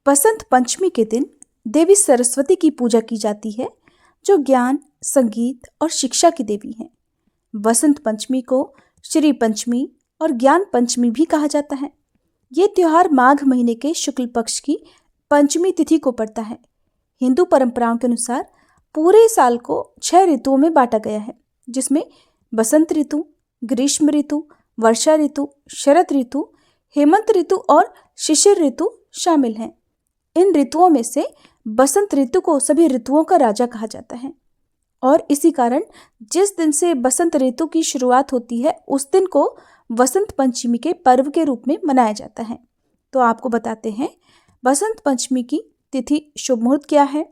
बसंत पंचमी के दिन देवी सरस्वती की पूजा की जाती है, जो ज्ञान, संगीत और शिक्षा की देवी हैं। बसंत पंचमी को श्री पंचमी और ज्ञान पंचमी भी कहा जाता है। ये त्योहार माघ महीने के शुक्ल पक्ष की पंचमी तिथि को पड़ता है। हिंदू परंपराओं के अनुसार पूरे साल को 6 ऋतुओं में बांटा गया है, जिसमें बसंत ऋतु, ग्रीष्म ऋतु, वर्षा ऋतु, शरद ऋतु, हेमंत ऋतु और शिशिर ऋतु शामिल हैं। इन ऋतुओं में से बसंत ऋतु को सभी ऋतुओं का राजा कहा जाता है और इसी कारण जिस दिन से बसंत ऋतु की शुरुआत होती है उस दिन को बसंत पंचमी के पर्व के रूप में मनाया जाता है। तो आपको बताते हैं बसंत पंचमी की तिथि, शुभ मुहूर्त क्या है,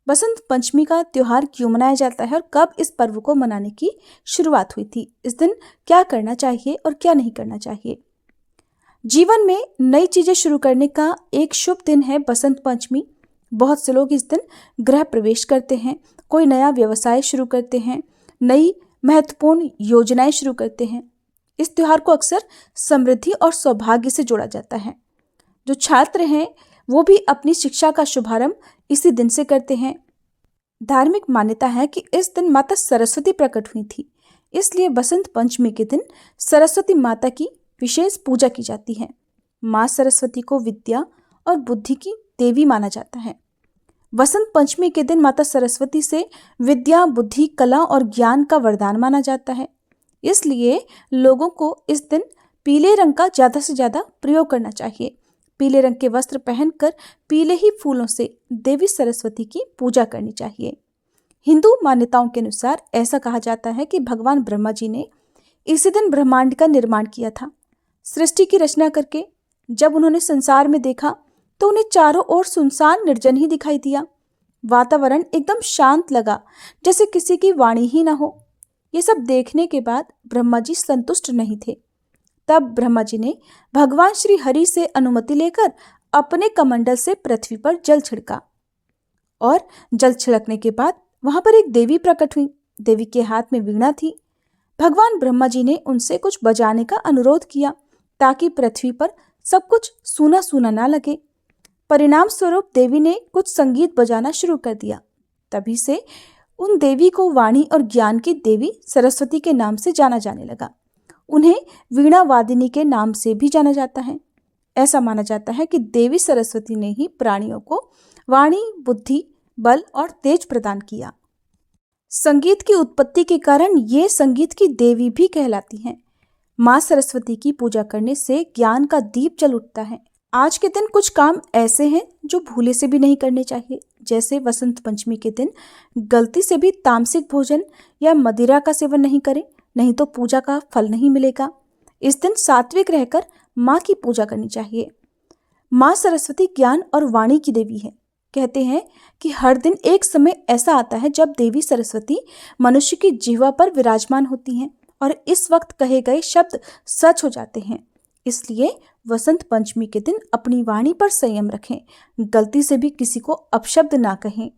बसंत पंचमी का त्योहार क्यों मनाया जाता है और कब इस पर्व को मनाने की शुरुआत हुई थी, इस दिन क्या करना चाहिए और क्या नहीं करना चाहिए। जीवन में नई चीजें शुरू करने का एक शुभ दिन है बसंत पंचमी। बहुत से लोग इस दिन गृह प्रवेश करते हैं, कोई नया व्यवसाय शुरू करते हैं, नई महत्वपूर्ण योजनाएं शुरू करते हैं। इस त्योहार को अक्सर समृद्धि और सौभाग्य से जोड़ा जाता है। जो छात्र हैं वो भी अपनी शिक्षा का शुभारंभ इसी दिन से करते हैं। धार्मिक मान्यता है कि इस दिन माता सरस्वती प्रकट हुई थी, इसलिए बसंत पंचमी के दिन सरस्वती माता की विशेष पूजा की जाती है। माँ सरस्वती को विद्या और बुद्धि की देवी माना जाता है। बसंत पंचमी के दिन माता सरस्वती से विद्या, बुद्धि, कला और ज्ञान का वरदान माना जाता है। इसलिए लोगों को इस दिन पीले रंग का ज़्यादा से ज़्यादा प्रयोग करना चाहिए। पीले रंग के वस्त्र पहनकर पीले ही फूलों से देवी सरस्वती की पूजा करनी चाहिए। हिंदू मान्यताओं के अनुसार ऐसा कहा जाता है कि भगवान ब्रह्मा जी ने इसी दिन ब्रह्मांड का निर्माण किया था। सृष्टि की रचना करके जब उन्होंने संसार में देखा तो उन्हें चारों ओर सुनसान निर्जन ही दिखाई दिया। वातावरण एकदम शांत लगा, जैसे किसी की वाणी ही ना हो। ये सब देखने के बाद ब्रह्मा जी संतुष्ट नहीं थे। तब ब्रह्मा जी ने भगवान श्री हरि से अनुमति लेकर अपने कमंडल से पृथ्वी पर जल छिड़का और जल छिड़कने के बाद वहां पर एक देवी प्रकट हुई। देवी के हाथ में वीणा थी। भगवान ब्रह्मा जी ने उनसे कुछ बजाने का अनुरोध किया ताकि पृथ्वी पर सब कुछ सूना सूना ना लगे। परिणाम स्वरूप देवी ने कुछ संगीत बजाना शुरू कर दिया। तभी से उन देवी को वाणी और ज्ञान की देवी सरस्वती के नाम से जाना जाने लगा। उन्हें वीणा वादिनी के नाम से भी जाना जाता है। ऐसा माना जाता है कि देवी सरस्वती ने ही प्राणियों को वाणी, बुद्धि, बल और तेज प्रदान किया। संगीत की उत्पत्ति के कारण ये संगीत की देवी भी कहलाती हैं। माँ सरस्वती की पूजा करने से ज्ञान का दीप जल उठता है। आज के दिन कुछ काम ऐसे हैं जो भूले से भी नहीं करने चाहिए, जैसे वसंत पंचमी के दिन गलती से भी तामसिक भोजन या मदिरा का सेवन नहीं करें, नहीं तो पूजा का फल नहीं मिलेगा। इस दिन सात्विक रहकर माँ की पूजा करनी चाहिए। माँ सरस्वती ज्ञान और वाणी की देवी है। कहते हैं कि हर दिन एक समय ऐसा आता है जब देवी सरस्वती मनुष्य की जिह्वा पर विराजमान होती हैं और इस वक्त कहे गए शब्द सच हो जाते हैं। इसलिए वसंत पंचमी के दिन अपनी वाणी पर संयम रखें, गलती से भी किसी को अपशब्द ना कहें,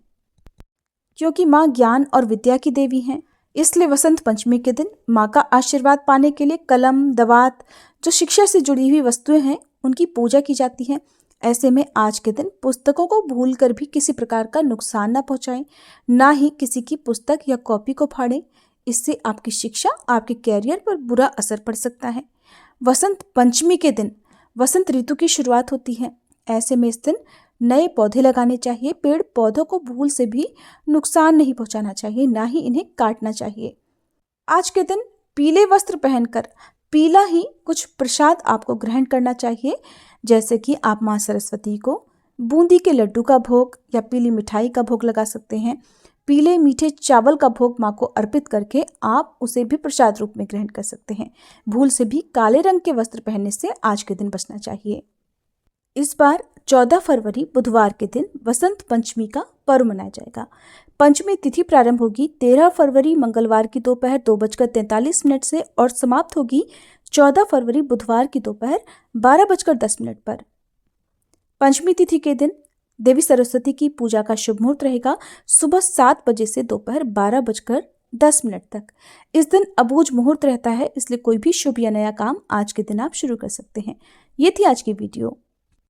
क्योंकि माँ ज्ञान और विद्या की देवी हैं। इसलिए वसंत पंचमी के दिन माँ का आशीर्वाद पाने के लिए कलम, दवात, जो शिक्षा से जुड़ी हुई वस्तुएं हैं, उनकी पूजा की जाती है। ऐसे में आज के दिन पुस्तकों को भूलकर भी किसी प्रकार का नुकसान ना पहुंचाएं, ना ही किसी की पुस्तक या कॉपी को फाड़ें। इससे आपकी शिक्षा, आपके कैरियर पर बुरा असर पड़ सकता है। वसंत पंचमी के दिन वसंत ऋतु की शुरुआत होती है। ऐसे में इस दिन नए पौधे लगाने चाहिए। पेड़ पौधों को भूल से भी नुकसान नहीं पहुंचाना चाहिए, ना ही इन्हें काटना चाहिए। आज के दिन पीले वस्त्र पहनकर पीला ही कुछ प्रसाद आपको ग्रहण करना चाहिए, जैसे कि आप माँ सरस्वती को बूंदी के लड्डू का भोग या पीली मिठाई का भोग लगा सकते हैं। पीले मीठे चावल का भोग माँ को अर्पित करके आप उसे भी प्रसाद रूप में ग्रहण कर सकते हैं। भूल से भी काले रंग के वस्त्र पहनने से आज के दिन बचना चाहिए। इस बार 14 फरवरी बुधवार के दिन वसंत पंचमी का पर्व मनाया जाएगा। पंचमी तिथि प्रारंभ होगी 13 फरवरी मंगलवार की दोपहर 2:43 से और समाप्त होगी 14 फरवरी बुधवार की दोपहर 12:10 पर। पंचमी तिथि के दिन देवी सरस्वती की पूजा का शुभ मुहूर्त रहेगा सुबह 7 बजे से दोपहर 12:10 तक। इस दिन अबूझ मुहूर्त रहता है, इसलिए कोई भी शुभ या नया काम आज के दिन आप शुरू कर सकते हैं। ये थी आज की वीडियो।